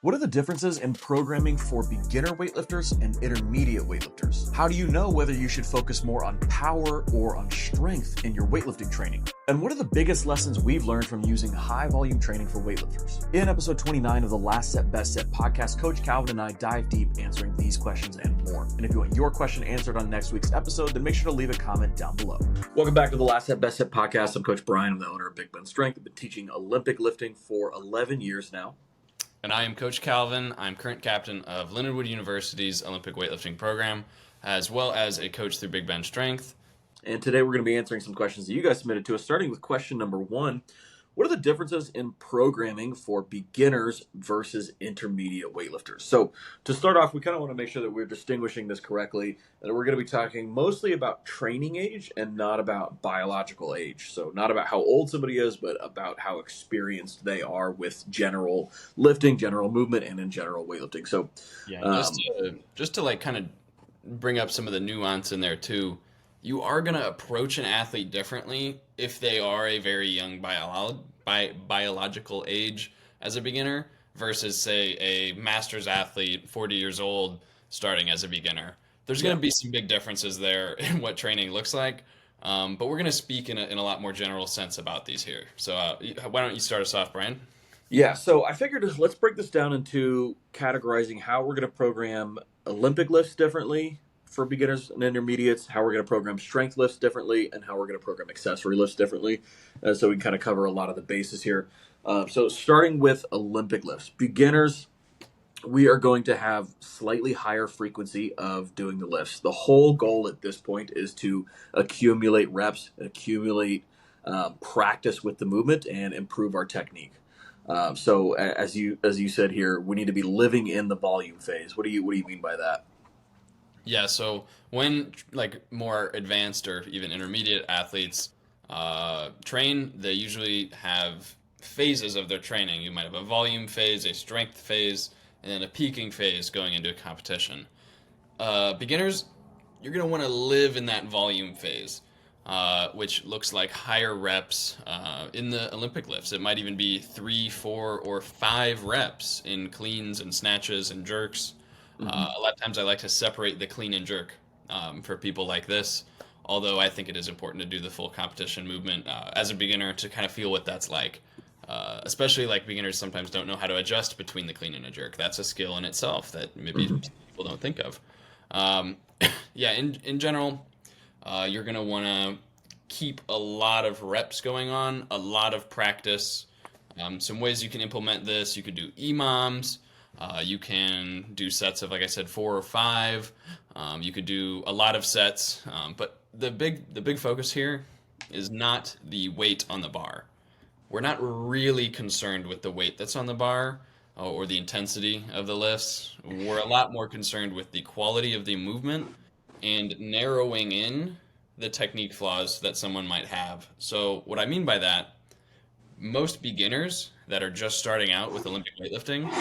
What are the differences in programming for beginner weightlifters and intermediate weightlifters? How do you know whether you should focus more on power or on strength in your weightlifting training? And what are the biggest lessons we've learned from using high volume training for weightlifters? In episode 29 of the Last Set Best Set podcast, Coach Calvin and I dive deep answering these questions and more. And if you want your question answered on next week's episode, then make sure to leave a comment down below. Welcome back to the Last Set Best Set podcast. I'm Coach Brian. I'm the owner of Big Ben Strength. I've been teaching Olympic lifting for 11 years now. And I am Coach Calvin. I'm current captain of Lindenwood University's Olympic weightlifting program, as well as a coach through Big Ben Strength. And today we're going to be answering some questions that you guys submitted to us, starting with question number 1. What are the differences in programming for beginners versus intermediate weightlifters? So to start off, we kind of want to make sure that we're distinguishing this correctly, that we're going to be talking mostly about training age and not about biological age. So not about how old somebody is, but about how experienced they are with general lifting, general movement, and in general weightlifting. So just to like kind of bring up some of the nuance in there too, you are going to approach an athlete differently if they are a very young biological age as a beginner versus, say, a master's athlete, 40 years old, starting as a beginner. There's going to be some big differences there in what training looks like, but we're going to speak in a lot more general sense about these here. So why don't you start us off, Brian? Yeah, so I figured let's break this down into categorizing how we're going to program Olympic lifts differently for beginners and intermediates, how we're going to program strength lifts differently, and how we're going to program accessory lifts differently. So we can kind of cover a lot of the bases here. So starting with Olympic lifts. Beginners, we are going to have slightly higher frequency of doing the lifts. The whole goal at this point is to accumulate reps, accumulate practice with the movement, and improve our technique. So as you said here, we need to be living in the volume phase. What do you mean by that? Yeah, so when like more advanced or even intermediate athletes train, they usually have phases of their training. You might have a volume phase, a strength phase, and then a peaking phase going into a competition. Beginners, you're going to want to live in that volume phase, which looks like higher reps in the Olympic lifts. It might even be 3, 4, or 5 reps in cleans and snatches and jerks. A lot of times I like to separate the clean and jerk for people like this, although I think it is important to do the full competition movement as a beginner to kind of feel what that's like, especially like beginners sometimes don't know how to adjust between the clean and a jerk. That's a skill in itself that maybe people don't think of. In general, you're going to want to keep a lot of reps going on, a lot of practice. Some ways you can implement this, you could do EMOMs. You can do sets of, like I said, 4 or 5. You could do a lot of sets, but the big focus here is not the weight on the bar. We're not really concerned with the weight that's on the bar or the intensity of the lifts. We're a lot more concerned with the quality of the movement and narrowing in the technique flaws that someone might have. So what I mean by that, most beginners that are just starting out with Olympic weightlifting,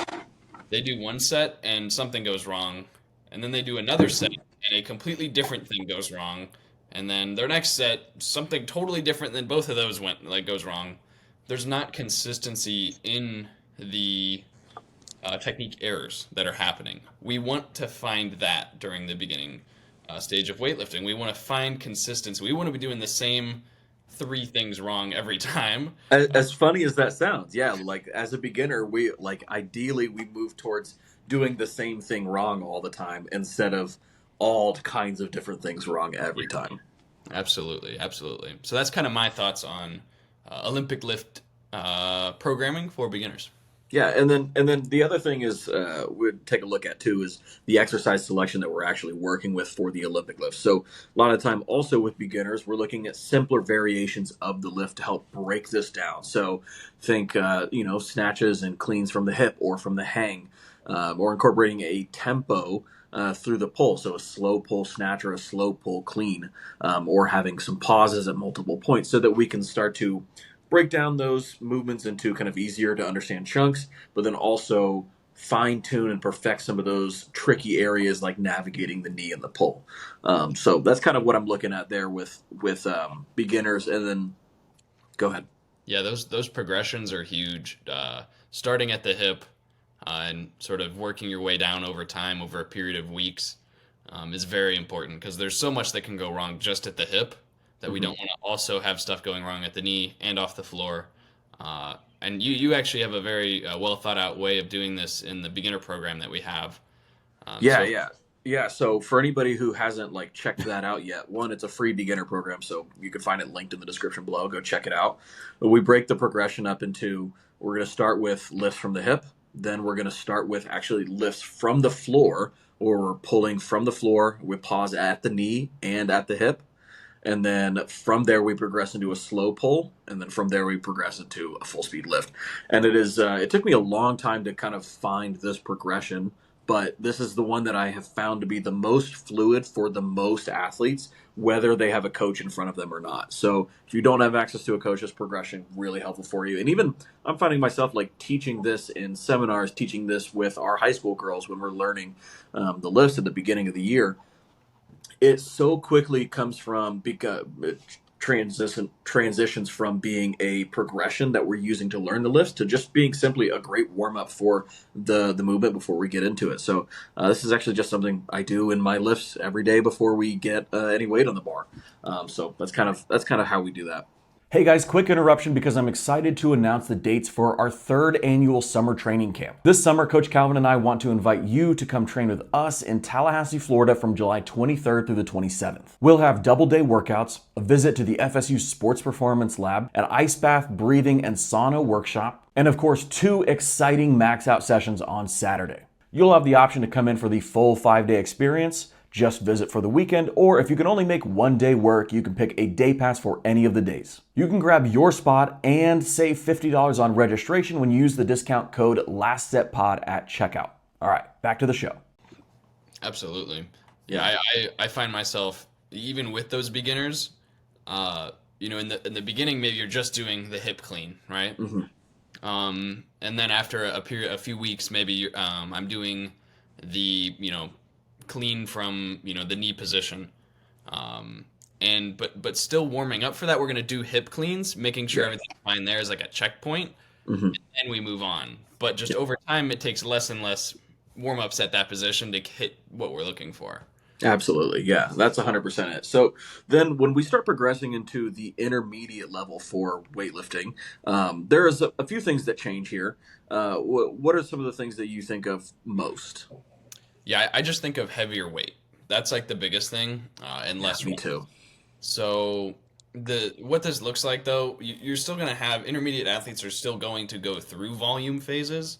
they do one set and something goes wrong, and then they do another set and a completely different thing goes wrong, and then their next set, something totally different than both of those goes wrong. There's not consistency in the technique errors that are happening. We want to find that during the beginning stage of weightlifting. We want to find consistency. We want to be doing the same 3 things wrong every time. As funny as that sounds, yeah, like as a beginner, we ideally we move towards doing the same thing wrong all the time instead of all kinds of different things wrong every time. Absolutely. So that's kind of my thoughts on Olympic lift programming for beginners. Yeah, and then the other thing is we'd take a look at too is the exercise selection that we're actually working with for the Olympic lift. So a lot of the time also with beginners, we're looking at simpler variations of the lift to help break this down. So think snatches and cleans from the hip or from the hang, or incorporating a tempo through the pull. So a slow pull snatch or a slow pull clean, or having some pauses at multiple points so that we can start to break down those movements into kind of easier to understand chunks, but then also fine tune and perfect some of those tricky areas like navigating the knee and the pull. So that's kind of what I'm looking at there with beginners. And then go ahead. Yeah, those progressions are huge. Starting at the hip, and sort of working your way down over time over a period of weeks is very important because there's so much that can go wrong just at the hip that we Hmm. don't want to also have stuff going wrong at the knee and off the floor. And you actually have a very well thought out way of doing this in the beginner program that we have. Yeah, So yeah. Yeah, so for anybody who hasn't like checked that out yet, one, it's a free beginner program, so you can find it linked in the description below. Go check it out. But we break the progression up into we're going to start with lifts from the hip, then we're going to start with actually lifts from the floor, or we're pulling from the floor with pause at the knee and at the hip. And then from there we progress into a slow pull, and then from there we progress into a full speed lift. And it took me a long time to kind of find this progression, but this is the one that I have found to be the most fluid for the most athletes, whether they have a coach in front of them or not. So if you don't have access to a coach, this progression really helpful for you. And even I'm finding myself like teaching this in seminars, teaching this with our high school girls when we're learning the lifts at the beginning of the year. It so quickly comes from because it transitions from being a progression that we're using to learn the lifts to just being simply a great warm up for the movement before we get into it. So this is actually just something I do in my lifts every day before we get any weight on the bar. So that's kind of how we do that. Hey guys, quick interruption because I'm excited to announce the dates for our 3rd annual summer training camp. This summer, Coach Calvin and I want to invite you to come train with us in Tallahassee, Florida from July 23rd through the 27th. We'll have double-day workouts, a visit to the FSU Sports Performance Lab, an ice bath, breathing, and sauna workshop, and of course, 2 exciting max-out sessions on Saturday. You'll have the option to come in for the full 5-day experience, just visit for the weekend, or if you can only make one day work, you can pick a day pass for any of the days. You can grab your spot and save $50 on registration when you use the discount code LASTSETPOD at checkout. All right, back to the show. absolutely, Yeah. yeah. I find myself even with those beginners, in the beginning maybe you're just doing the hip clean, right? Hmm. And then after a few weeks, maybe I'm doing the clean from the knee position, and but still warming up for that. We're gonna do hip cleans, making sure Yeah. everything's fine there is like a checkpoint, Hmm. and then we move on. But just Yeah. over time, it takes less and less warm ups at that position to hit what we're looking for. Absolutely. Yeah, that's 100% it. So then when we start progressing into the intermediate level for weightlifting, there is a few things that change here. What are some of the things that you think of most? Yeah, I just think of heavier weight. That's like the biggest thing, and Yeah, less me rest. too. So the what this looks like though, you're still going to have intermediate athletes are still going to go through volume phases,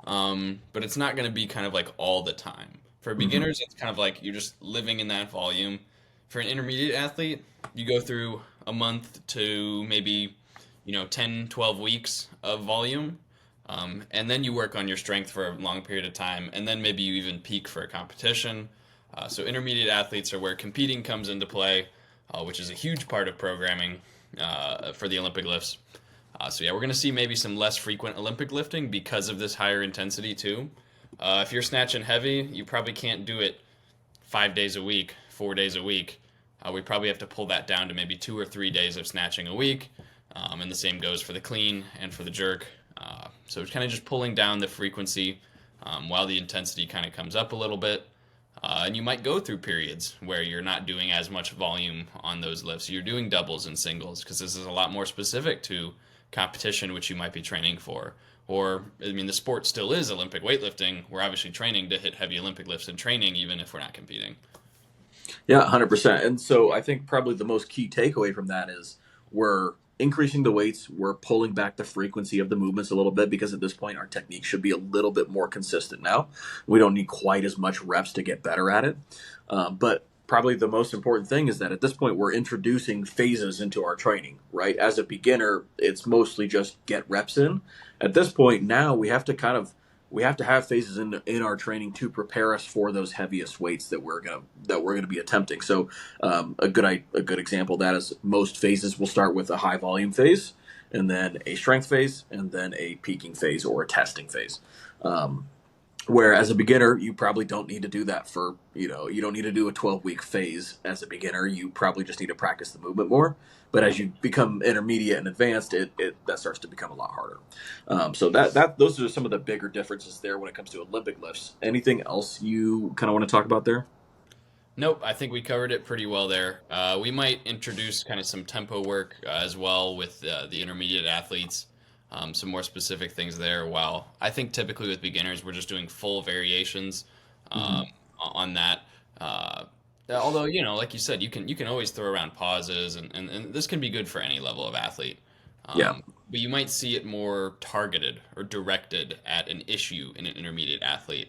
but it's not going to be kind of like all the time. For Hmm. beginners, it's kind of like you're just living in that volume. For an intermediate athlete, you go through a month to maybe 10, 12 weeks of volume, and then you work on your strength for a long period of time, and then maybe you even peak for a competition. So intermediate athletes are where competing comes into play, which is a huge part of programming for the Olympic lifts. So yeah, we're going to see maybe some less frequent Olympic lifting because of this higher intensity too. If you're snatching heavy, you probably can't do it 5 days a week, 4 days a week. We probably have to pull that down to maybe 2 or 3 days of snatching a week. And the same goes for the clean and for the jerk. So it's kind of just pulling down the frequency while the intensity kind of comes up a little bit. And you might go through periods where you're not doing as much volume on those lifts. You're doing doubles and singles because this is a lot more specific to competition, which you might be training for. Or, I mean, the sport still is Olympic weightlifting. We're obviously training to hit heavy Olympic lifts in training, even if we're not competing. Yeah, 100%. And so I think probably the most key takeaway from that is we're increasing the weights, we're pulling back the frequency of the movements a little bit because at this point our technique should be a little bit more consistent now. We don't need quite as much reps to get better at it. But probably the most important thing is that at this point we're introducing phases into our training, right? As a beginner, it's mostly just get reps in. At this point now we have to have phases in our training to prepare us for those heaviest weights that we're gonna be attempting. So a good example of that is most phases will start with a high volume phase, and then a strength phase, and then a peaking phase or a testing phase. Um, Where as a beginner, you probably don't need to do that for, you don't need to do a 12-week phase as a beginner. You probably just need to practice the movement more. But as you become intermediate and advanced, it that starts to become a lot harder. So those are some of the bigger differences there when it comes to Olympic lifts. Anything else you kind of want to talk about there? Nope, I think we covered it pretty well there. We might introduce kind of some tempo work as well with the intermediate athletes, some more specific things there. While I think typically with beginners, we're just doing full variations Hmm. on that. Uh, Although, like you said, you can always throw around pauses, and this can be good for any level of athlete. Yeah. But you might see it more targeted or directed at an issue in an intermediate athlete.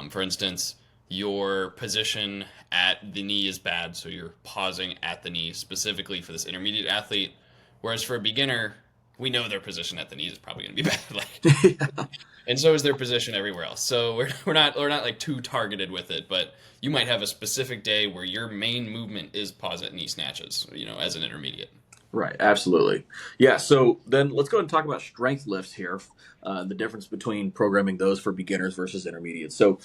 For instance, your position at the knee is bad, so you're pausing at the knee specifically for this intermediate athlete. Whereas for a beginner, we know their position at the knee is probably going to be bad, like, and so is their position everywhere else. So we're not like too targeted with it, but you might have a specific day where your main movement is pause at knee snatches, as an intermediate. Right, absolutely. Yeah, so then let's go ahead and talk about strength lifts here, the difference between programming those for beginners versus intermediate. So,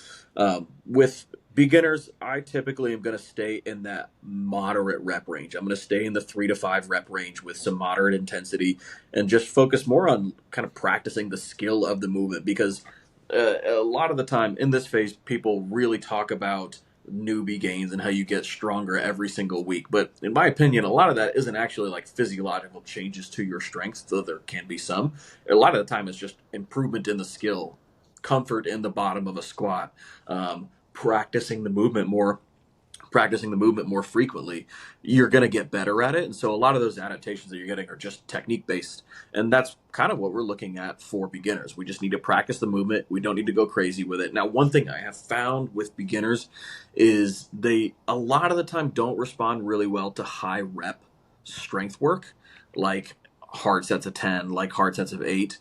with beginners, I typically am going to stay in that moderate rep range. I'm going to stay in the 3 to 5 rep range with some moderate intensity and just focus more on kind of practicing the skill of the movement because a lot of the time in this phase, people really talk about newbie gains and how you get stronger every single week. But in my opinion, a lot of that isn't actually like physiological changes to your strength, though there can be some. A lot of the time, it's just improvement in the skill, comfort in the bottom of a squat, practicing the movement more. Practicing the movement more frequently, you're going to get better at it. And so a lot of those adaptations that you're getting are just technique based. And that's kind of what we're looking at for beginners. We just need to practice the movement. We don't need to go crazy with it. Now, one thing I have found with beginners is they, a lot of the time, don't respond really well to high rep strength work, like hard sets of 10, like hard sets of 8,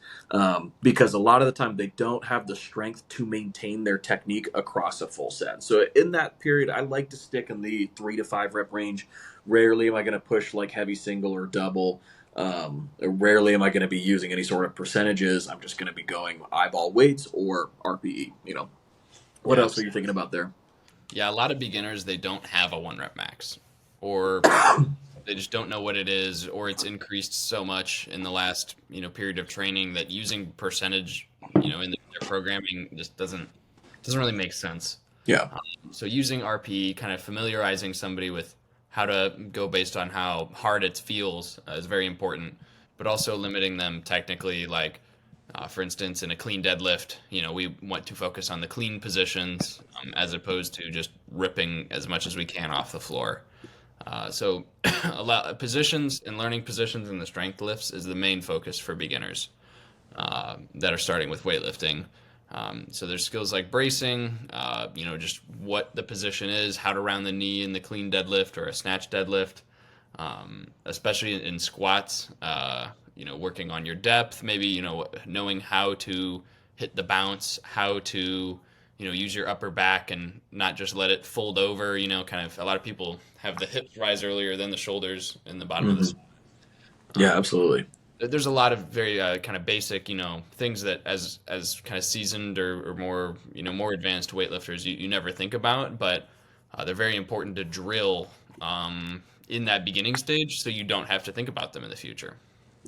because a lot of the time they don't have the strength to maintain their technique across a full set. So in that period, I like to stick in the 3 to 5 rep range. Rarely am I going to push like heavy single or double. Rarely am I going to be using any sort of percentages. I'm just going to be going eyeball weights or RPE. What Yeah, else are you thinking about there? yeah. A lot of beginners, they don't have a one rep max, or they just don't know what it is, or it's increased so much in the last period of training that using percentage in their programming just doesn't really make sense. Yeah. So using RPE, kind of familiarizing somebody with how to go based on how hard it feels is very important, but also limiting them technically, like for instance, in a clean deadlift, we want to focus on the clean positions as opposed to just ripping as much as we can off the floor. So positions and learning positions in the strength lifts is the main focus for beginners that are starting with weightlifting. So there's skills like bracing, just what the position is, how to round the knee in the clean deadlift or a snatch deadlift, especially in squats. Working on your depth, maybe knowing how to hit the bounce, how to use your upper back and not just let it fold over. Kind of a lot of people have the hips rise earlier than the shoulders in the bottom of the. Hmm. Yeah, absolutely. There's a lot of very kind of basic, things that as kind of seasoned or more, more advanced weightlifters, you never think about, but they're very important to drill in that beginning stage, so you don't have to think about them in the future.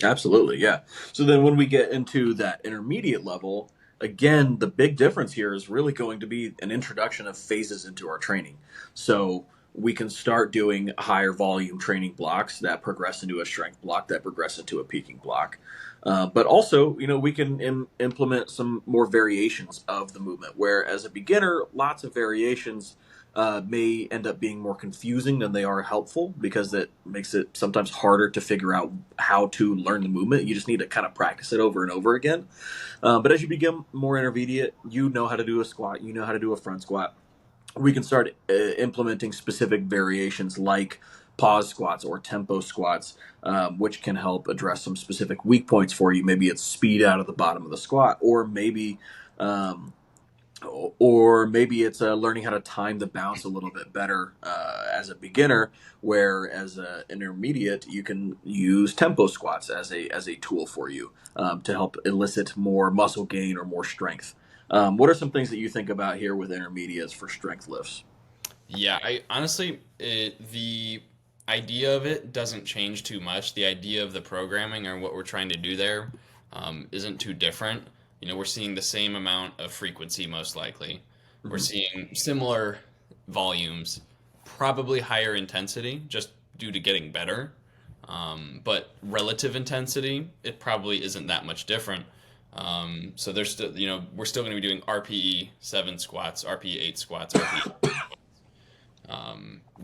Absolutely, yeah. So then when we get into that intermediate level, again, the big difference here is really going to be an introduction of phases into our training. So we can start doing higher volume training blocks that progress into a strength block, that progress into a peaking block. But also, we can implement some more variations of the movement, where as a beginner, lots of variations may end up being more confusing than they are helpful because it makes it sometimes harder to figure out how to learn the movement. You just need to kind of practice it over and over again. But as you become more intermediate, you know how to do a squat, you know how to do a front squat. We can start implementing specific variations like pause squats or tempo squats, which can help address some specific weak points for you. Maybe it's speed out of the bottom of the squat, um, or maybe it's learning how to time the bounce a little bit better as a beginner, where as an intermediate you can use tempo squats as a tool for you to help elicit more muscle gain or more strength. What are some things that you think about here with intermediates for strength lifts? Yeah, I honestly, the idea of it doesn't change too much. The idea of the programming or what we're trying to do there isn't too different. We're seeing the same amount of frequency most likely. We're Hmm. seeing similar volumes, probably higher intensity just due to getting better. But relative intensity, it probably isn't that much different. So there's still, we're still going to be doing RPE 7 squats, RPE 8 squats, RPE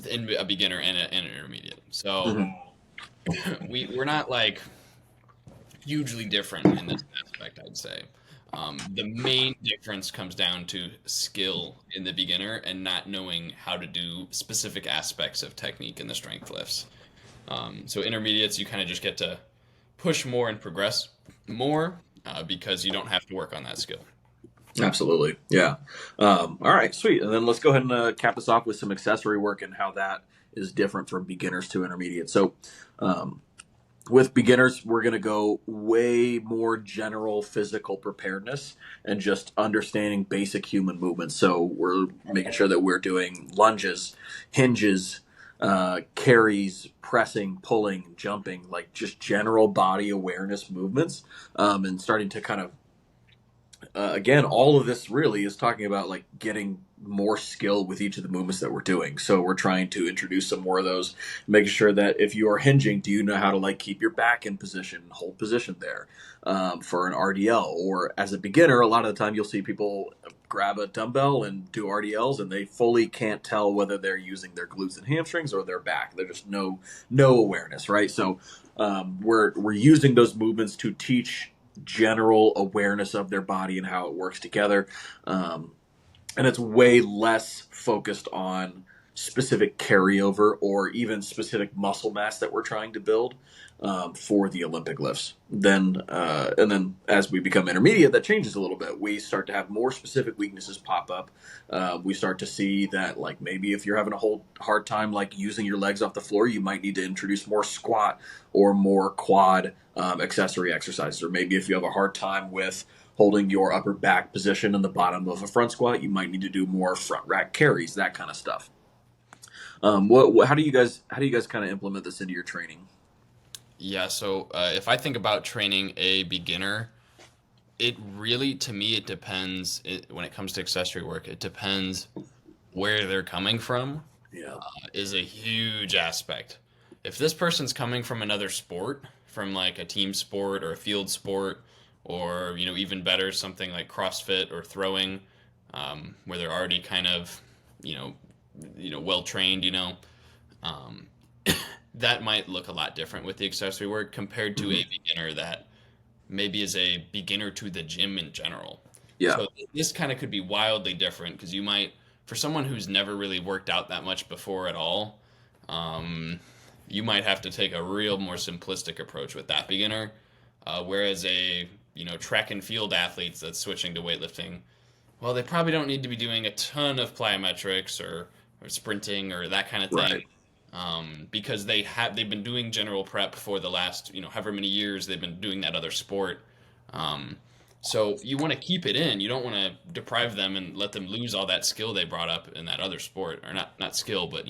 in a beginner and an intermediate. So Hmm. we're not like hugely different in this aspect, I'd say. The main difference comes down to skill in the beginner and not knowing how to do specific aspects of technique in the strength lifts. So intermediates, you kind of just get to push more and progress more because you don't have to work on that skill. Absolutely. Yeah. All right, sweet. And then let's go ahead and cap this off with some accessory work and how that is different from beginners to intermediate. So, um, with beginners, we're going to go way more general physical preparedness and just understanding basic human movements. So, we're making sure that we're doing lunges, hinges, carries, pressing, pulling, jumping, like just general body awareness movements, and starting to kind of again, all of this really is talking about like getting more skill with each of the movements that we're doing. So we're trying to introduce some more of those, making sure that if you are hinging, do you know how to like keep your back in position, hold position there for an RDL? Or as a beginner, a lot of the time you'll see people grab a dumbbell and do RDLs, and they fully can't tell whether they're using their glutes and hamstrings or their back. They're just no awareness, right? So we're using those movements to teach general awareness of their body and how it works together. Um, and it's way less focused on specific carryover or even specific muscle mass that we're trying to build for the Olympic lifts. And then as we become intermediate, that changes a little bit. We start to have more specific weaknesses pop up. We start to see that, like, maybe if you're having a whole hard time like using your legs off the floor, you might need to introduce more squat or more quad accessory exercises. Or maybe if you have a hard time with holding your upper back position in the bottom of a front squat, you might need to do more front rack carries, that kind of stuff. How do you guys kind of implement this into your training? Yeah, so if I think about training a beginner, it really, to me, it depends. When it comes to accessory work, it depends where they're coming from Yeah. is a huge aspect. If this person's coming from another sport, from like a team sport or a field sport, or even better, something like CrossFit or throwing, where they're already kind of, you know, well trained, um, that might look a lot different with the accessory work compared to Hmm. a beginner that maybe is a beginner to the gym in general. Yeah. So this kind of could be wildly different because you might, for someone who's never really worked out that much before at all, um, you might have to take a real more simplistic approach with that beginner. Whereas a track and field athletes that's switching to weightlifting, well, they probably don't need to be doing a ton of plyometrics or sprinting or that kind of thing Right. because they've been doing general prep for the last however many years they've been doing that other sport. Um, so you want to keep it in. You don't want to deprive them and let them lose all that skill they brought up in that other sport, or not skill, but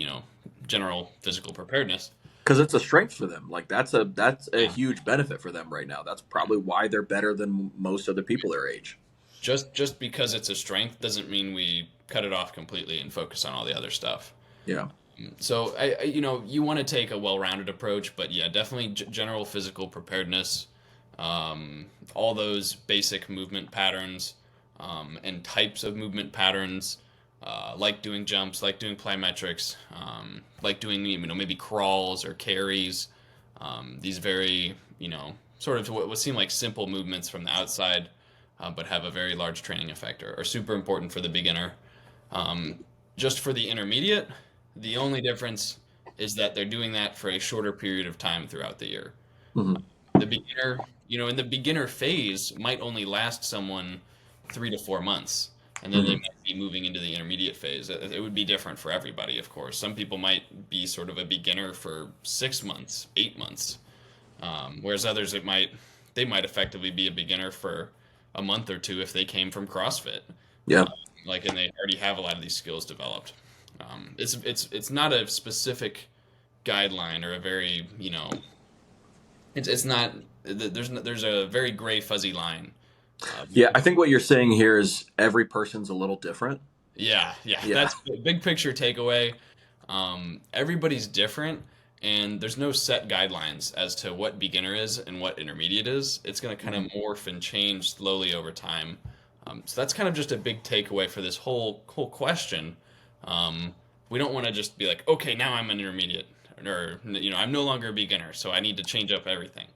general physical preparedness. Because it's a strength for them. Like that's a Yeah. huge benefit for them right now. That's probably why they're better than most other people their age. Just because it's a strength doesn't mean we cut it off completely and focus on all the other stuff. Yeah. So you want to take a well-rounded approach, but yeah, definitely general physical preparedness, all those basic movement patterns, and types of movement patterns, like doing jumps, like doing plyometrics, like doing maybe crawls or carries. These very sort of what seem like simple movements from the outside, but have a very large training effect, are super important for the beginner. Just for the intermediate, the only difference is that they're doing that for a shorter period of time throughout the year. Hmm. The beginner, in the beginner phase might only last someone 3 to 4 months, and then they Hmm. might be moving into the intermediate phase. It would be different for everybody, of course. Some people might be sort of a beginner for 6 months, 8 months, whereas others they might effectively be a beginner for a month or two if they came from CrossFit. Yeah. And they already have a lot of these skills developed. It's not a specific guideline or a very, it's not, there's a very gray fuzzy line. Yeah, I think what you're saying here is every person's a little different. Yeah, Yeah. that's the big picture takeaway. Everybody's different, and there's no set guidelines as to what beginner is and what intermediate is. It's going to kind of morph and change slowly over time. So that's kind of just a big takeaway for this whole question. We don't want to just be like, okay, now I'm an intermediate, or I'm no longer a beginner, so I need to change up everything.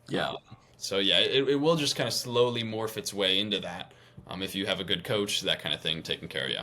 Yeah. So yeah, it will just kind of slowly morph its way into that. If you have a good coach, that kind of thing taken care of you.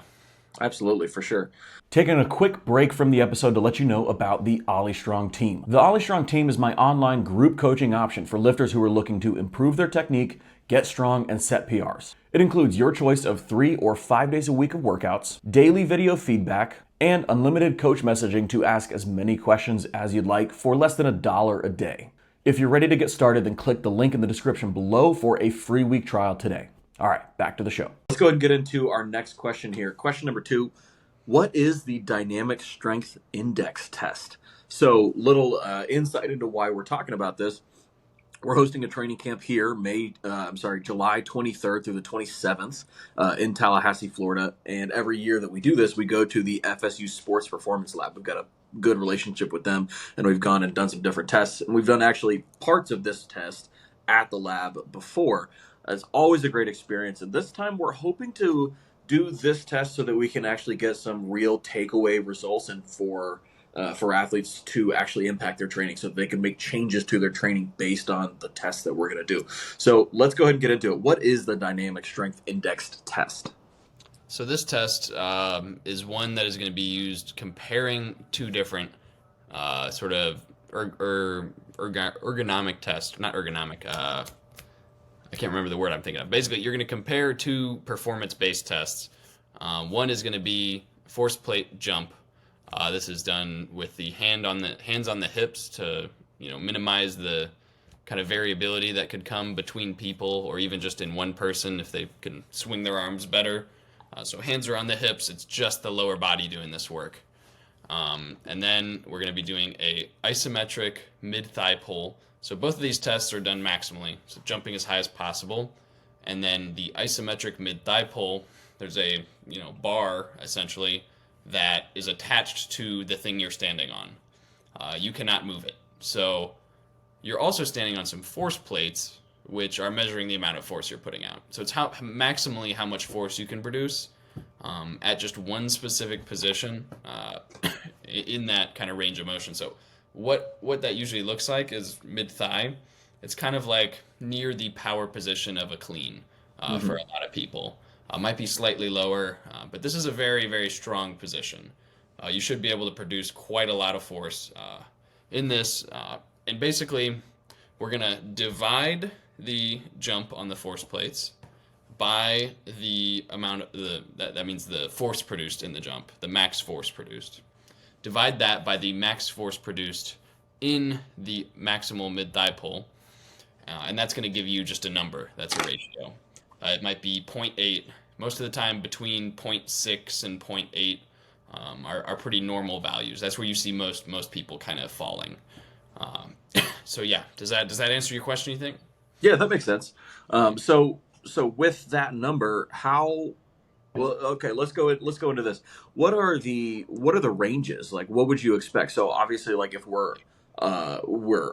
Absolutely, for sure. Taking a quick break from the episode to let you know about the OlyStrong team. The OlyStrong team is my online group coaching option for lifters who are looking to improve their technique, get strong, and set PRs. It includes your choice of 3 or 5 days a week of workouts, daily video feedback, and unlimited coach messaging to ask as many questions as you'd like for less than $1 a day. If you're ready to get started, then click the link in the description below for a free week trial today. All right, back to the show. Let's go ahead and get into our next question here. Question number 2, what is the dynamic strength index test? So little insight into why we're talking about this. We're hosting a training camp here, July 23rd through the 27th in Tallahassee, Florida. And every year that we do this, we go to the FSU Sports Performance Lab. We've got a good relationship with them, and we've gone and done some different tests. And we've done actually parts of this test at the lab before. It's always a great experience. And this time we're hoping to do this test so that we can actually get some real takeaway results and for athletes to actually impact their training so they can make changes to their training based on the test that we're going to do. So let's go ahead and get into it. What is the dynamic strength indexed test? So this test is one that is going to be used comparing two different sort of ergonomic tests. Not ergonomic. I can't remember the word I'm thinking of. Basically, you're going to compare two performance-based tests. One is going to be force plate jump. This is done with the hands on the hips to minimize the kind of variability that could come between people or even just in one person if they can swing their arms better. So hands are on the hips. It's just the lower body doing this work. And then we're going to be doing a isometric mid-thigh pull. So both of these tests are done maximally, so jumping as high as possible. And then the isometric mid-thigh pull, there's a bar essentially that is attached to the thing you're standing on. You cannot move it. So you're also standing on some force plates, which are measuring the amount of force you're putting out. So it's maximally how much force you can produce at just one specific position in that kind of range of motion. So what that usually looks like is mid-thigh. It's kind of like near the power position of a clean for a lot of people. Might be slightly lower, but this is a very, very strong position. You should be able to produce quite a lot of force in this. And basically, we're going to divide the jump on the force plates by the amount of that means the force produced in the jump, the max force produced. Divide that by the max force produced in the maximal mid-thigh pull, and that's going to give you just a number. That's a ratio. It might be 0.8. Most of the time, between 0.6 and 0.8 are pretty normal values. That's where you see most people kind of falling. So yeah, does that answer your question, you think? Yeah, that makes sense. So with that number, let's go into this. What are the ranges? Like, what would you expect? So obviously, like if we're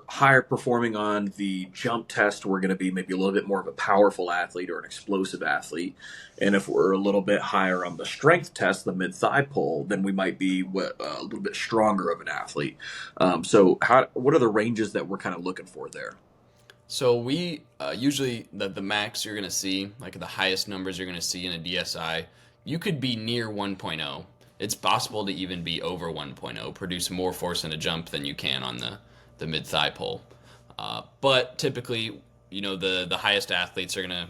higher performing on the jump test, we're going to be maybe a little bit more of a powerful athlete or an explosive athlete. And if we're a little bit higher on the strength test, the mid-thigh pull, then we might be a little bit stronger of an athlete. So what are the ranges that we're kind of looking for there? So we usually the max you're going to see, like the highest numbers you're going to see in a DSI, you could be near 1.0. It's possible to even be over 1.0, produce more force in a jump than you can on the mid-thigh pull. But typically, the highest athletes are going to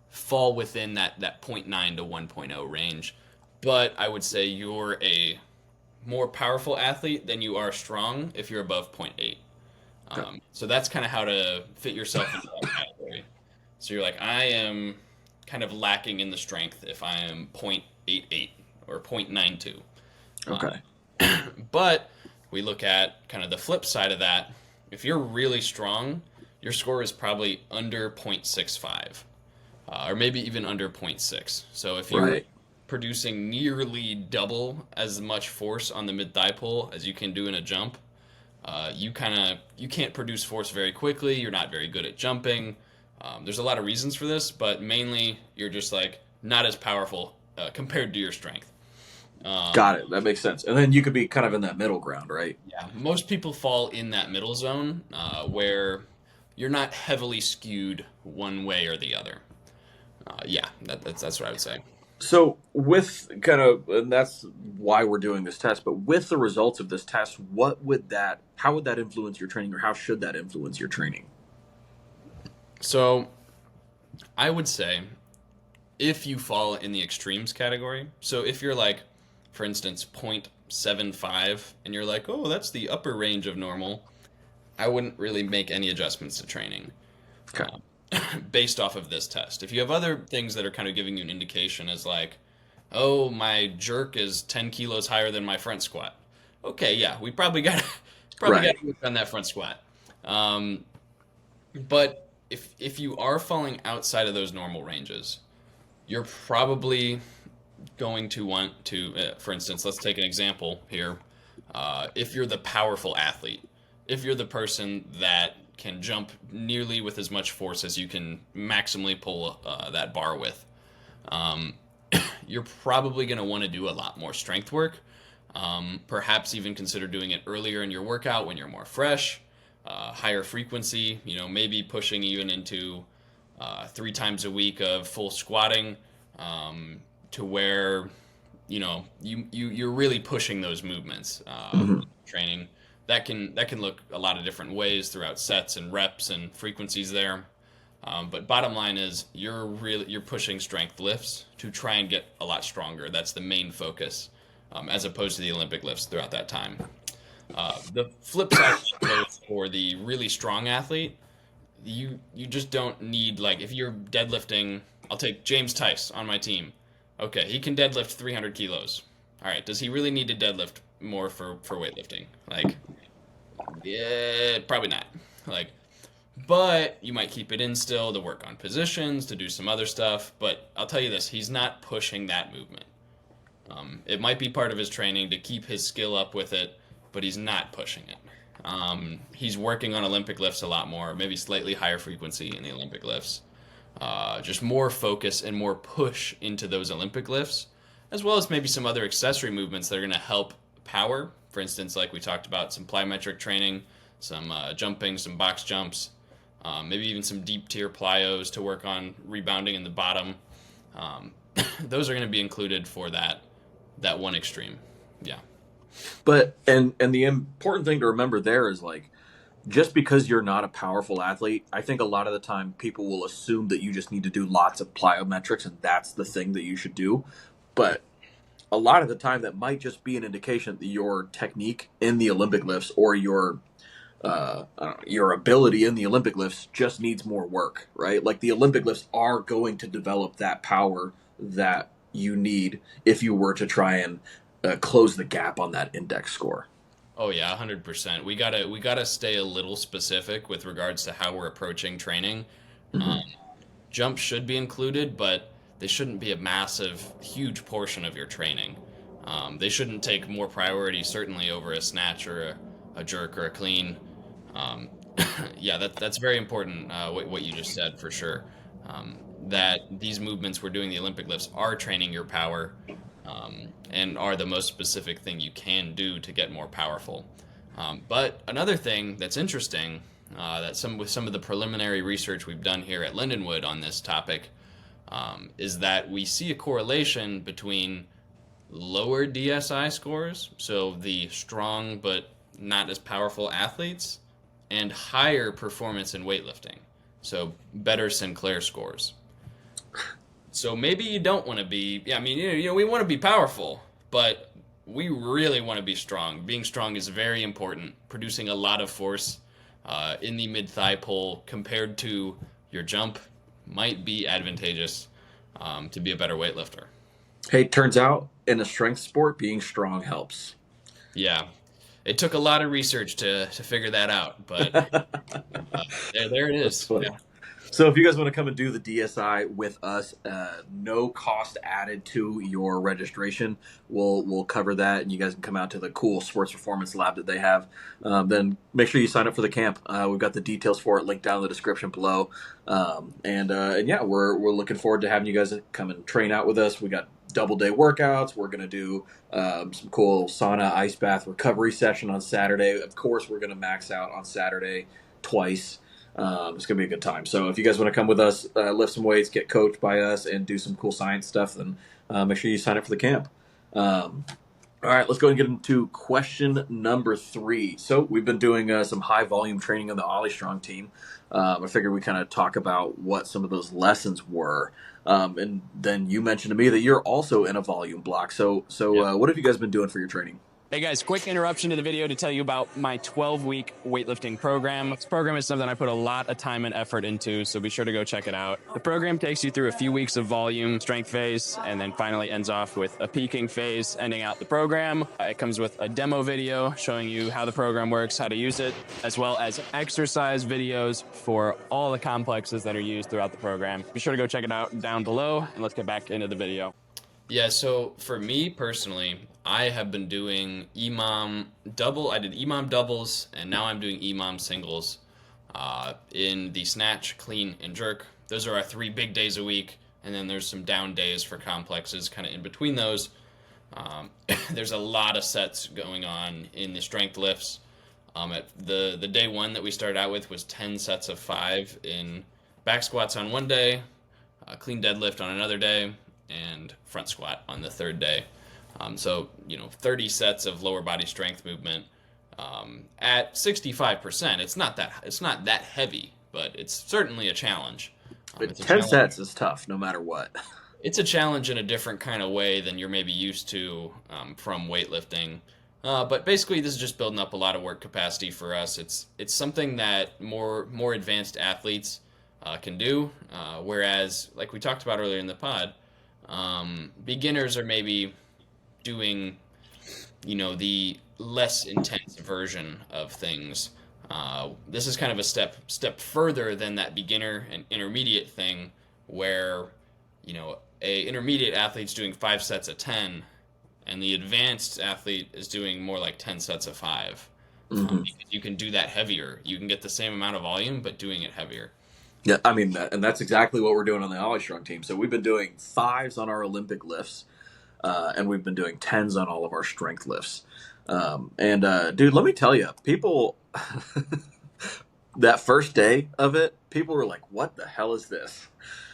fall within that 0.9 to 1.0 range. But I would say you're a more powerful athlete than you are strong if you're above 0.8. So that's kind of how to fit yourself into that category. So you're like, I am kind of lacking in the strength if I am 0.88 or 0.92. Okay. But we look at kind of the flip side of that. If you're really strong, your score is probably under 0.65, or maybe even under 0.6. So if you're Right. producing nearly double as much force on the mid thigh pull as you can do in a jump, you can't produce force very quickly. You're not very good at jumping. There's a lot of reasons for this, but mainly you're just like not as powerful compared to your strength. Got it. That makes sense. And then you could be kind of in that middle ground, right? Yeah, most people fall in that middle zone where you're not heavily skewed one way or the other. Yeah, that's what I would say. So with kind of, and that's why we're doing this test, but with the results of this test, how would that influence your training, or how should that influence your training? So I would say if you fall in the extremes category, so if you're like, for instance, 0.75 and you're like, oh, that's the upper range of normal, I wouldn't really make any adjustments to training Okay. based off of this test. If you have other things that are kind of giving you an indication as like, oh, my jerk is 10 kilos higher than my front squat. Okay, yeah, we probably got Right. to work on that front squat. But if you are falling outside of those normal ranges, you're probably going to want to, for instance, let's take an example here. If you're the powerful athlete, if you're the person that can jump nearly with as much force as you can maximally pull that bar with, um, you're probably going to want to do a lot more strength work. Perhaps even consider doing it earlier in your workout when you're more fresh, higher frequency, maybe pushing even into 3 times a week of full squatting, to where you're really pushing those movements Hmm. training. That can look a lot of different ways throughout sets and reps and frequencies there. But bottom line is you're pushing strength lifts to try and get a lot stronger. That's the main focus, as opposed to the Olympic lifts throughout that time. The flip side goes for the really strong athlete. You just don't need, like, if you're deadlifting. I'll take James Tice on my team. Okay, he can deadlift 300 kilos. All right, does he really need to deadlift more for weightlifting? Like, yeah, probably not. Like, but you might keep it in still to work on positions, to do some other stuff. But I'll tell you this, he's not pushing that movement. It might be part of his training to keep his skill up with it, but he's not pushing it. He's working on Olympic lifts a lot more, maybe slightly higher frequency in the Olympic lifts. Just more focus and more push into those Olympic lifts, as well as maybe some other accessory movements that are going to help power. For instance, like we talked about, some plyometric training, some jumping, some box jumps, maybe even some deep tier plyos to work on rebounding in the bottom. Um, those are going to be included for that one extreme. Yeah. But and the important thing to remember there is, like, just because you're not a powerful athlete, I think a lot of the time people will assume that you just need to do lots of plyometrics and that's the thing that you should do. But a lot of the time that might just be an indication that your technique in the Olympic lifts, or I don't know, your ability in the Olympic lifts just needs more work, right? Like, the Olympic lifts are going to develop that power that you need if you were to try and close the gap on that index score. Oh yeah, 100%. We gotta stay a little specific with regards to how we're approaching training. Hmm. Um, Jumps should be included, but they shouldn't be a massive, huge portion of your training. They shouldn't take more priority, certainly over a snatch or a jerk or a clean. Um, yeah, that's very important. What you just said for sure. That these movements we're doing the Olympic lifts are training your power, and are the most specific thing you can do to get more powerful. But another thing that's interesting, that with some of the preliminary research we've done here at Lindenwood on this topic, is that we see a correlation between lower DSI scores, so the strong but not as powerful athletes, and higher performance in weightlifting, so better Sinclair scores. So maybe you don't want to be. Yeah, I mean, we want to be powerful, but we really want to be strong. Being strong is very important. Producing a lot of force in the mid thigh pull compared to your jump might be advantageous. to be a better weightlifter. Hey, turns out in a strength sport, being strong helps. Yeah, it took a lot of research to figure that out, but there it That's is. funny. Yeah. So if you guys want to come and do the DSI with us, no cost added to your registration. We'll cover that, and you guys can come out to the cool sports performance lab that they have. Then make sure you sign up for the camp. We've got the details for it linked down in the description below. And yeah, we're looking forward to having you guys come and train out with us. We got double day workouts. We're gonna do some cool sauna, ice bath recovery session on Saturday. Of course, we're gonna max out on Saturday twice. It's gonna be a good time. So if you guys want to come with us, lift some weights, get coached by us, and do some cool science stuff, then make sure you sign up for the camp. All right, let's go and get into question number 3. So we've been doing some high volume training on the OlyStrong team. I figured we kind of talk about what some of those lessons were. And then you mentioned to me that you're also in a volume block. So what have you guys been doing for your training? Hey guys, quick interruption to the video to tell you about my 12-week weightlifting program. This program is something I put a lot of time and effort into, so be sure to go check it out. The program takes you through a few weeks of volume, strength phase, and then finally ends off with a peaking phase, ending out the program. It comes with a demo video showing you how the program works, how to use it, as well as exercise videos for all the complexes that are used throughout the program. Be sure to go check it out down below, and let's get back into the video. Yeah, so for me personally, I have been doing EMOM double. I did EMOM doubles, and now I'm doing EMOM singles in the snatch, clean, and jerk. Those are our 3 big days a week, and then there's some down days for complexes kind of in between those. There's a lot of sets going on in the strength lifts. At the day 1 that we started out with was 10 sets of 5 in back squats on one day, clean deadlift on another day, and front squat on the 3rd day. So 30 sets of lower body strength movement at 65%. It's not that heavy, but it's certainly a challenge. But 10 sets is tough, no matter what. It's a challenge in a different kind of way than you're maybe used to from weightlifting. But basically, this is just building up a lot of work capacity for us. It's something that more advanced athletes can do, whereas, like we talked about earlier in the pod, beginners are maybe doing, the less intense version of things. This is kind of a step further than that beginner and intermediate thing, where, a intermediate athlete's doing 5 sets of 10, and the advanced athlete is doing more like 10 sets of 5. Because you can do that heavier. You can get the same amount of volume, but doing it heavier. Yeah, I mean, and that's exactly what we're doing on the OlyStrong team. So we've been doing 5s on our Olympic lifts, and we've been doing 10s on all of our strength lifts. Dude, let me tell you, people, that first day of it, people were like, "What the hell is this?"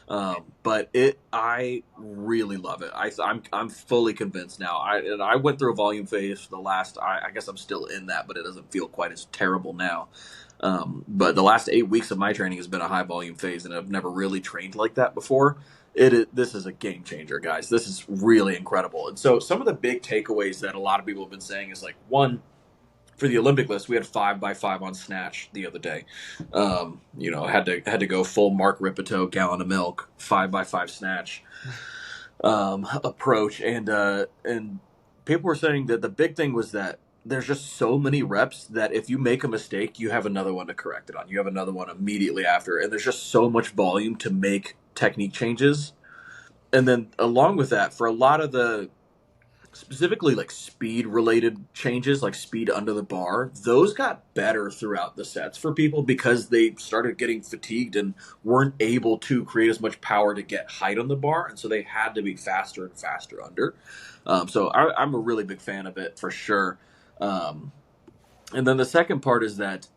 But I really love it. I'm fully convinced now. I went through a volume phase the last. I guess I'm still in that, but it doesn't feel quite as terrible now. But the last 8 weeks of my training has been a high volume phase, and I've never really trained like that before. This is a game changer, guys. This is really incredible. And so some of the big takeaways that a lot of people have been saying is, like, one, for the Olympic list, we had 5x5 on snatch the other day. Had to go full Mark Ripito, gallon of milk, 5x5 snatch approach, and people were saying that the big thing was that there's just so many reps that if you make a mistake, you have another one to correct it on. You have another one immediately after, and there's just so much volume to make technique changes. And then along with that, for a lot of the specifically like speed related changes, like speed under the bar, those got better throughout the sets for people because they started getting fatigued and weren't able to create as much power to get height on the bar, and so they had to be faster and faster under. So I'm a really big fan of it for sure. And then the second part is that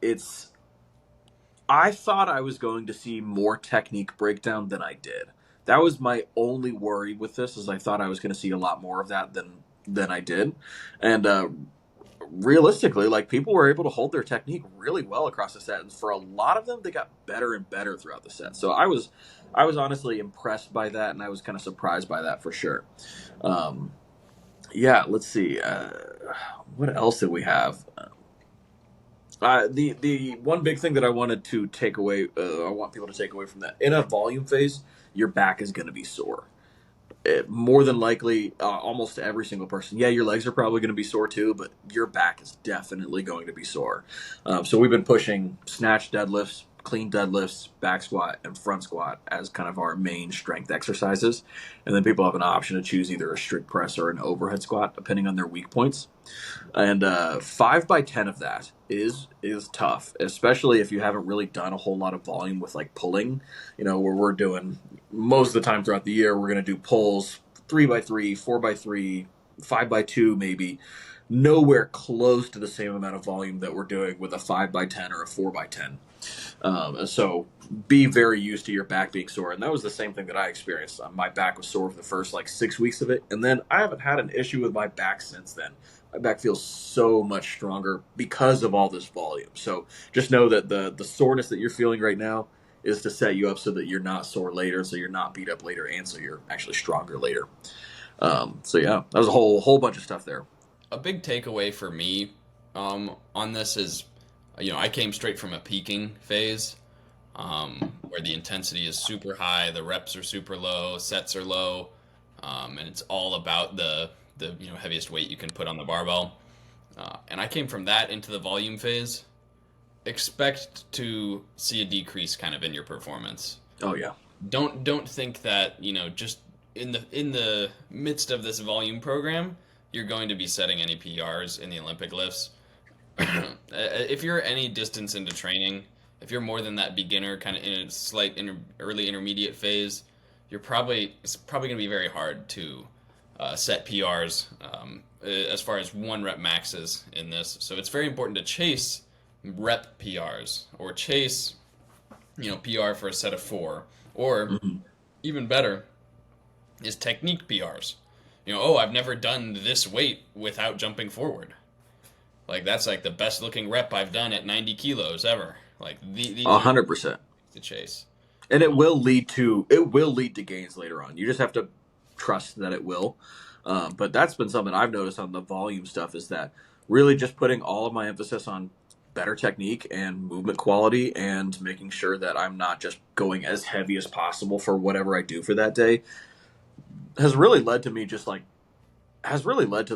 I thought I was going to see more technique breakdown than I did. That was my only worry with this, is I thought I was going to see a lot more of that than I did. And realistically, like, people were able to hold their technique really well across the set, and for a lot of them, they got better and better throughout the set. So I was honestly impressed by that, and I was kind of surprised by that for sure. Yeah, let's see. What else did we have? The one big thing that I want people to take away from that, in a volume phase, your back is going to be sore. more than likely, almost every single person. Yeah, your legs are probably going to be sore too, but your back is definitely going to be sore. So we've been pushing snatch deadlifts, clean deadlifts, back squat, and front squat as kind of our main strength exercises. And then people have an option to choose either a strict press or an overhead squat, depending on their weak points. And 5 by 10 of that is tough, especially if you haven't really done a whole lot of volume with like pulling. Where we're doing most of the time throughout the year, we're going to do pulls 3 by 3, 4 by 3, 5 by 2, maybe. Nowhere close to the same amount of volume that we're doing with a 5 by 10 or a 4 by 10. And so be very used to your back being sore. And that was the same thing that I experienced. My back was sore for the first like 6 weeks of it. And then I haven't had an issue with my back since then. My back feels so much stronger because of all this volume. So just know that the soreness that you're feeling right now is to set you up so that you're not sore later, so you're not beat up later, and so you're actually stronger later. So yeah, that was a whole bunch of stuff there. A big takeaway for me on this is, I came straight from a peaking phase where the intensity is super high, the reps are super low, sets are low, and it's all about the heaviest weight you can put on the barbell. And I came from that into the volume phase. Expect to see a decrease kind of in your performance. Oh yeah. Don't think that, just in the midst of this volume program, you're going to be setting any PRs in the Olympic lifts. If you're any distance into training, if you're more than that beginner kind of in a slight early intermediate phase, it's probably going to be very hard to set PRs as far as 1 rep maxes in this. So it's very important to chase rep PRs or chase PR for a set of 4, or even better is technique PRs. I've never done this weight without jumping forward. Like that's like the best looking rep I've done at 90 kilos ever. Like these 100%. To chase. And it will lead to gains later on. You just have to trust that it will. But that's been something I've noticed on the volume stuff, is that really just putting all of my emphasis on better technique and movement quality, and making sure that I'm not just going as heavy as possible for whatever I do for that day, has really led to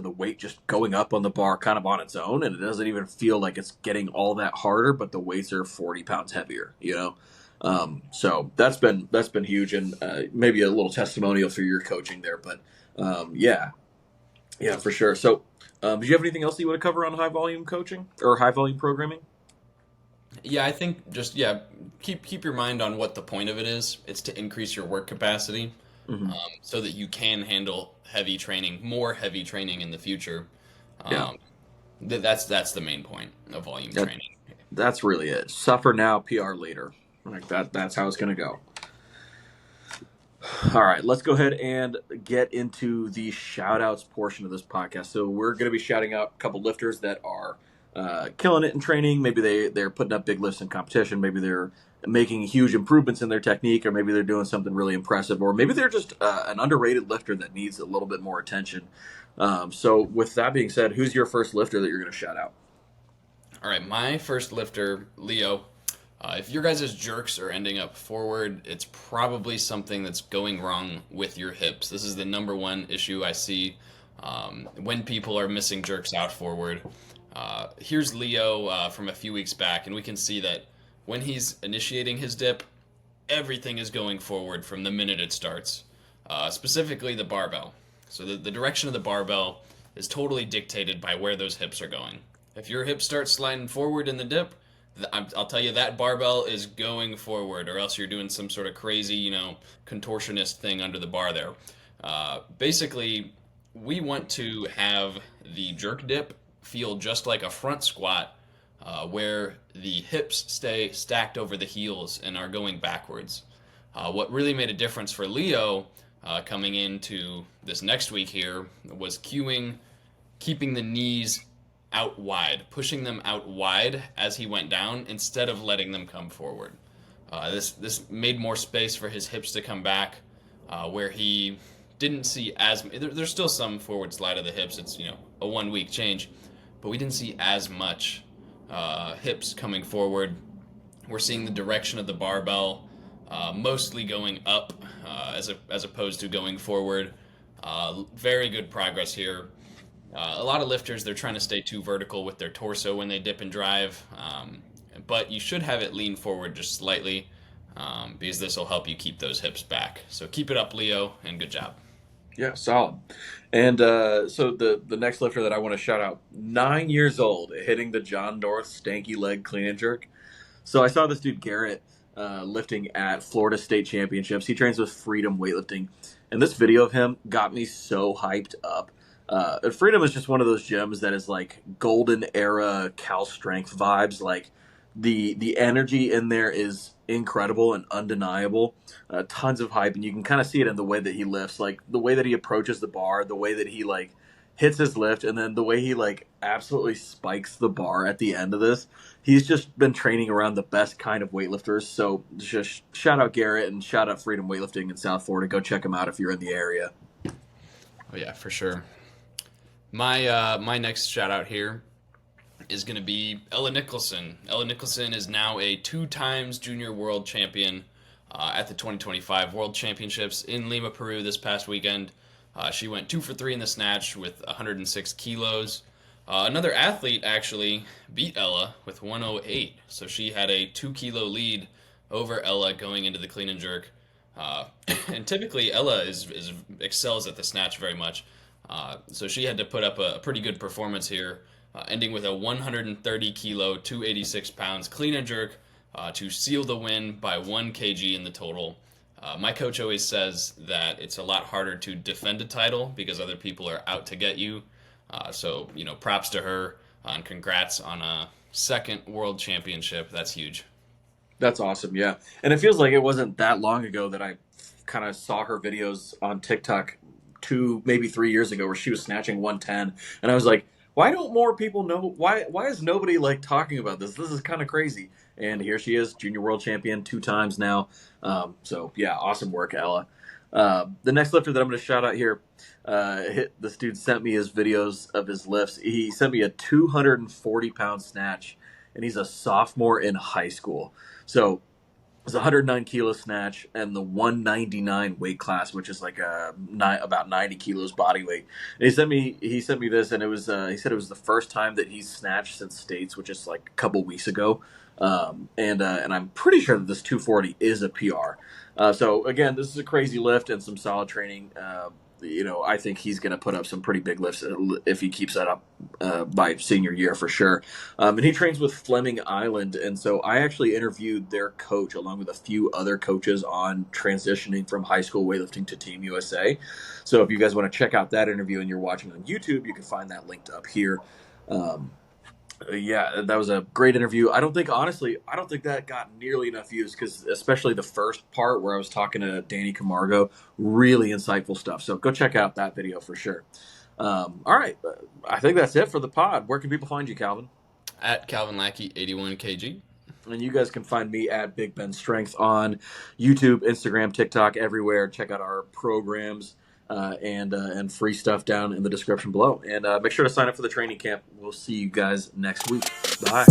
the weight just going up on the bar kind of on its own, and it doesn't even feel like it's getting all that harder, but the weights are 40 pounds heavier, So that's been huge, and maybe a little testimonial for your coaching there, but yeah, for sure. So do you have anything else that you want to cover on high volume coaching or high volume programming? Yeah, I think just keep your mind on what the point of it is. It's to increase your work capacity, so that you can handle more heavy training in the future. That's the main point of volume training. That's really it. Suffer now, PR later. Like that's how it's going to go. All right, let's go ahead and get into the shout outs portion of this podcast. So we're going to be shouting out a couple lifters that are killing it in training. Maybe they're putting up big lifts in competition. Maybe they're making huge improvements in their technique, or maybe they're doing something really impressive, or maybe they're just an underrated lifter that needs a little bit more attention. So with that being said, who's your first lifter that you're going to shout out? All right, my first lifter, Leo. If your guys' jerks are ending up forward, it's probably something that's going wrong with your hips. This is the number one issue I see when people are missing jerks out forward. Here's Leo from a few weeks back, and we can see that when he's initiating his dip, everything is going forward from the minute it starts, specifically the barbell. So the direction of the barbell is totally dictated by where those hips are going. If your hips start sliding forward in the dip, I'll tell you that barbell is going forward, or else you're doing some sort of crazy, contortionist thing under the bar there. Basically, we want to have the jerk dip feel just like a front squat, where the hips stay stacked over the heels and are going backwards. What really made a difference for Leo coming into this next week here was keeping the knees out wide, pushing them out wide as he went down instead of letting them come forward. This made more space for his hips to come back, where he didn't see there's still some forward slide of the hips. It's a 1 week change, but we didn't see as much hips coming forward. We're seeing the direction of the barbell mostly going up as opposed to going forward. Very good progress here. A lot of lifters, they're trying to stay too vertical with their torso when they dip and drive, but you should have it lean forward just slightly, because this will help you keep those hips back. So keep it up, Leo, and good job. Yeah, solid. And so the next lifter that I want to shout out, 9 years old, hitting the John North stanky leg clean and jerk. So I saw this dude Garrett lifting at Florida State Championships. He trains with Freedom Weightlifting, and this video of him got me so hyped up. Freedom is just one of those gyms that is like golden era Cal Strength vibes. Like the energy in there is incredible and undeniable. Tons of hype, and you can kind of see it in the way that he lifts, like the way that he approaches the bar, the way that he like hits his lift, and then the way he like absolutely spikes the bar at the end of this. He's just been training around the best kind of weightlifters. So just shout out Garrett and shout out Freedom Weightlifting in South Florida. Go check him out if you're in the area. Oh yeah, for sure. My next shout out here is going to be Ella Nicholson. Ella Nicholson is now a 2 times junior world champion at the 2025 World Championships in Lima, Peru this past weekend. She went 2 for 3 in the snatch with 106 kilos. Another athlete actually beat Ella with 108, so she had a 2-kilo lead over Ella going into the clean and jerk. And typically Ella excels at the snatch very much, so she had to put up a pretty good performance here, ending with a 130 kilo, 286 pounds clean and jerk to seal the win by 1 kg in the total. My coach always says that it's a lot harder to defend a title because other people are out to get you. So, props to her, and congrats on a 2nd world championship. That's huge. That's awesome, yeah. And it feels like it wasn't that long ago that I kind of saw her videos on TikTok 2, maybe 3 years ago, where she was snatching 110, and I was like, why don't more people know? Why is nobody like talking about this? This is kind of crazy. And here she is, junior world champion 2 times now. So yeah, awesome work, Ella. The next lifter that I'm going to shout out here, this dude sent me his videos of his lifts. He sent me a 240-pound snatch, and he's a sophomore in high school. So it's a 109 kilo snatch and the 199 weight class, which is like about 90 kilos body weight. And he sent me this, and it was he said it was the first time that he's snatched since States, which is like a couple weeks ago. And I'm pretty sure that this 240 is a PR. So again, this is a crazy lift and some solid training. I think he's going to put up some pretty big lifts if he keeps that up by senior year for sure. And he trains with Fleming Island. And so I actually interviewed their coach along with a few other coaches on transitioning from high school weightlifting to Team USA. So if you guys want to check out that interview and you're watching on YouTube, you can find that linked up here. Yeah, that was a great interview. I don't think that got nearly enough views, because especially the first part where I was talking to Danny Camargo, really insightful stuff. So go check out that video for sure. All right, I think that's it for the pod. Where can people find you, Calvin? At Calvin Lackey, 81 kg. And you guys can find me at Big Ben Strength on YouTube, Instagram, TikTok, everywhere. Check out our programs. And free stuff down in the description below. And make sure to sign up for the training camp. We'll see you guys next week. Bye.